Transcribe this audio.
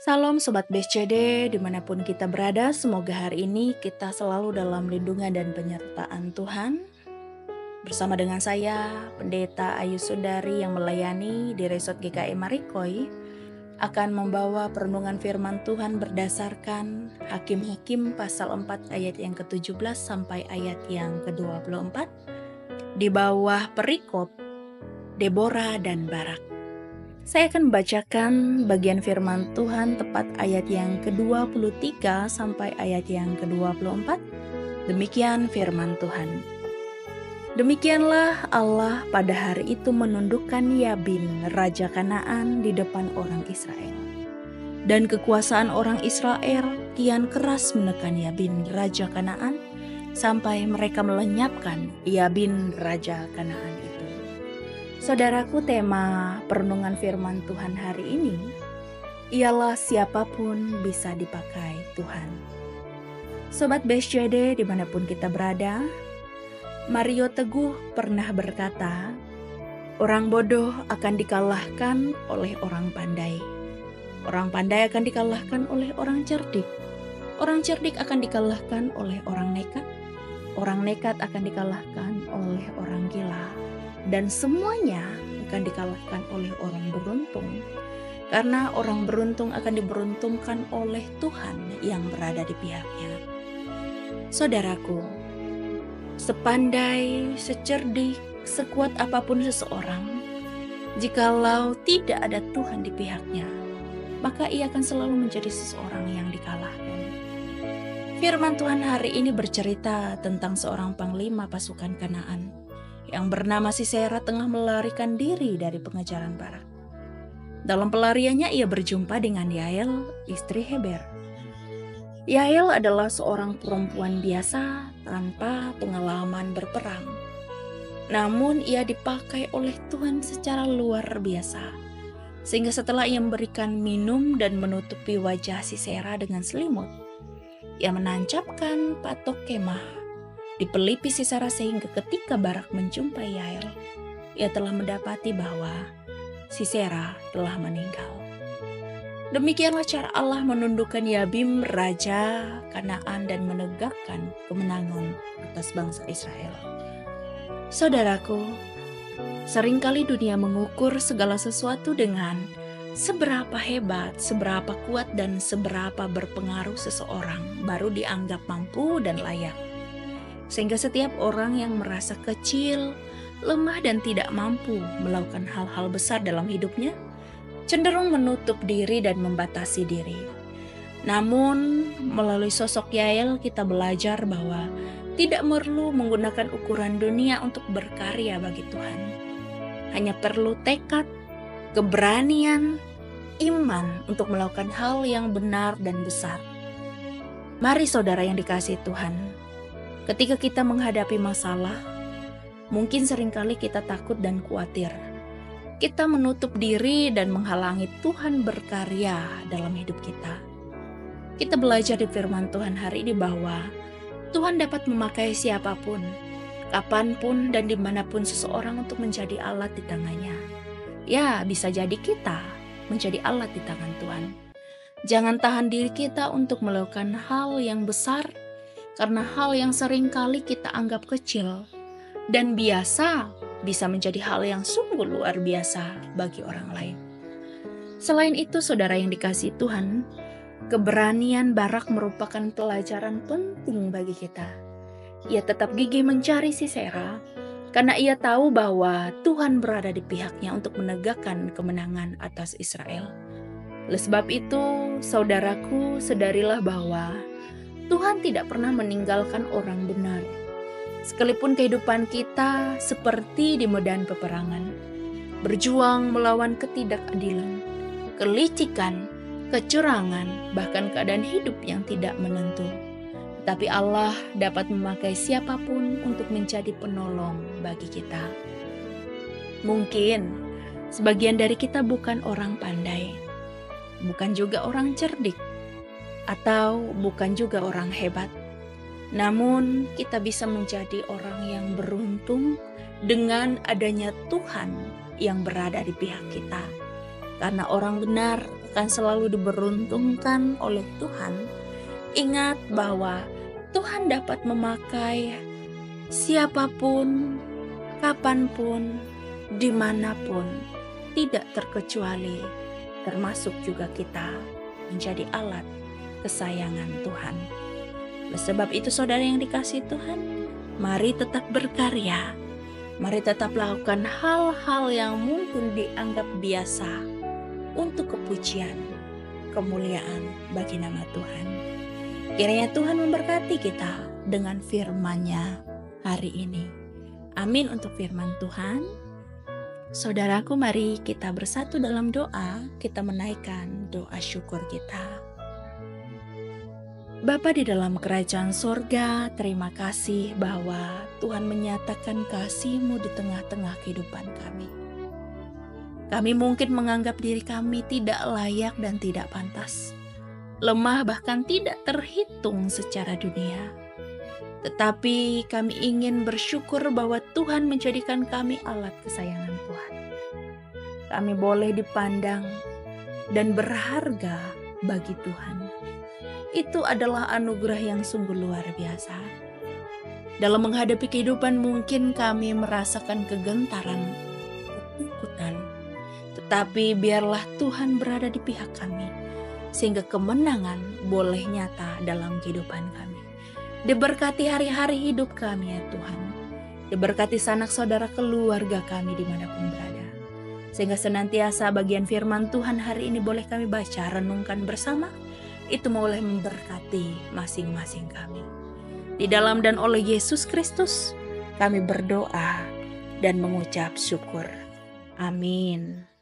Salam Sobat BSCD, dimanapun kita berada, semoga hari ini kita selalu dalam lindungan dan penyertaan Tuhan. Bersama dengan saya, Pendeta Ayu Sundari yang melayani di Resort GKI Marikoi, akan membawa perenungan firman Tuhan berdasarkan Hakim-Hakim pasal 4 ayat yang ke-17 sampai ayat yang ke-24, di bawah perikop Deborah dan Barak. Saya akan membacakan bagian firman Tuhan tepat ayat yang ke-23 sampai ayat yang ke-24. Demikian firman Tuhan. Demikianlah Allah pada hari itu menundukkan Yabin, Raja Kanaan di depan orang Israel. Dan kekuasaan orang Israel kian keras menekan Yabin, Raja Kanaan, sampai mereka melenyapkan Yabin, Raja Kanaan itu. Saudaraku, tema perenungan firman Tuhan hari ini ialah siapapun bisa dipakai Tuhan. Sobat BSCD dimanapun kita berada, Mario Teguh pernah berkata, orang bodoh akan dikalahkan oleh orang pandai. Orang pandai akan dikalahkan oleh orang cerdik. Orang cerdik akan dikalahkan oleh orang nekat. Orang nekat akan dikalahkan oleh orang gila. Dan semuanya akan dikalahkan oleh orang beruntung. Karena orang beruntung akan diberuntungkan oleh Tuhan yang berada di pihaknya. Saudaraku, sepandai, secerdik, sekuat apapun seseorang, jikalau tidak ada Tuhan di pihaknya, maka ia akan selalu menjadi seseorang yang dikalahkan. Firman Tuhan hari ini bercerita tentang seorang panglima pasukan Kanaan yang bernama Sisera tengah melarikan diri dari pengejaran Barak. Dalam pelariannya ia berjumpa dengan Yael, istri Heber. Yael adalah seorang perempuan biasa tanpa pengalaman berperang. Namun ia dipakai oleh Tuhan secara luar biasa. Sehingga setelah ia memberikan minum dan menutupi wajah Sisera dengan selimut, ia menancapkan patok kemah di pelipis Sisera sehingga ketika Barak menjumpai Yael, ia telah mendapati bahwa Sisera telah meninggal. Demikianlah cara Allah menundukkan Yabim, Raja Kanaan, dan menegakkan kemenangan atas bangsa Israel. Saudaraku, seringkali dunia mengukur segala sesuatu dengan seberapa hebat, seberapa kuat, dan seberapa berpengaruh seseorang baru dianggap mampu dan layak. Sehingga setiap orang yang merasa kecil, lemah, dan tidak mampu melakukan hal-hal besar dalam hidupnya, cenderung menutup diri dan membatasi diri. Namun, melalui sosok Yael kita belajar bahwa tidak perlu menggunakan ukuran dunia untuk berkarya bagi Tuhan. Hanya perlu tekad, keberanian, iman untuk melakukan hal yang benar dan besar. Mari saudara yang dikasihi Tuhan, ketika kita menghadapi masalah, mungkin seringkali kita takut dan khawatir. Kita menutup diri dan menghalangi Tuhan berkarya dalam hidup kita. Kita belajar di firman Tuhan hari ini bahwa Tuhan dapat memakai siapapun, kapanpun dan dimanapun seseorang untuk menjadi alat di tangannya. Ya, bisa jadi kita menjadi alat di tangan Tuhan. Jangan tahan diri kita untuk melakukan hal yang besar, karena hal yang seringkali kita anggap kecil dan biasa bisa menjadi hal yang sungguh luar biasa bagi orang lain. Selain itu, saudara yang dikasihi Tuhan, keberanian Barak merupakan pelajaran penting bagi kita. Ia tetap gigih mencari Sisera karena ia tahu bahwa Tuhan berada di pihaknya untuk menegakkan kemenangan atas Israel. Oleh sebab itu, saudaraku, sadarilah bahwa Tuhan tidak pernah meninggalkan orang benar. Sekalipun kehidupan kita seperti di medan peperangan, berjuang melawan ketidakadilan, kelicikan, kecurangan, bahkan keadaan hidup yang tidak menentu. Tapi Allah dapat memakai siapapun untuk menjadi penolong bagi kita. Mungkin sebagian dari kita bukan orang pandai, bukan juga orang cerdik, atau bukan juga orang hebat. Namun kita bisa menjadi orang yang beruntung dengan adanya Tuhan yang berada di pihak kita. Karena orang benar akan selalu diberuntungkan oleh Tuhan, ingat bahwa Tuhan dapat memakai siapapun, kapanpun, dimanapun, tidak terkecuali, termasuk juga kita menjadi alat kesayangan Tuhan. Oleh sebab itu saudara yang dikasihi Tuhan, mari tetap berkarya, mari tetap lakukan hal-hal yang mungkin dianggap biasa untuk kepujian, kemuliaan bagi nama Tuhan. Kiranya Tuhan memberkati kita dengan firman-Nya hari ini. Amin untuk firman Tuhan. Saudaraku, mari kita bersatu dalam doa, kita menaikkan doa syukur kita. Bapa di dalam kerajaan sorga, terima kasih bahwa Tuhan menyatakan kasih-Mu di tengah-tengah kehidupan kami. Kami mungkin menganggap diri kami tidak layak dan tidak pantas, lemah bahkan tidak terhitung secara dunia. Tetapi kami ingin bersyukur bahwa Tuhan menjadikan kami alat kesayangan Tuhan. Kami boleh dipandang dan berharga bagi Tuhan. Itu adalah anugerah yang sungguh luar biasa. Dalam menghadapi kehidupan mungkin kami merasakan kegentaran, ketakutan. Tetapi biarlah Tuhan berada di pihak kami, sehingga kemenangan boleh nyata dalam kehidupan kami. Diberkati hari-hari hidup kami ya Tuhan. Diberkati sanak saudara keluarga kami dimanapun berada. Sehingga senantiasa bagian firman Tuhan hari ini boleh kami baca, renungkan bersama. Itu boleh memberkati masing-masing kami. Di dalam dan oleh Yesus Kristus kami berdoa dan mengucap syukur. Amin.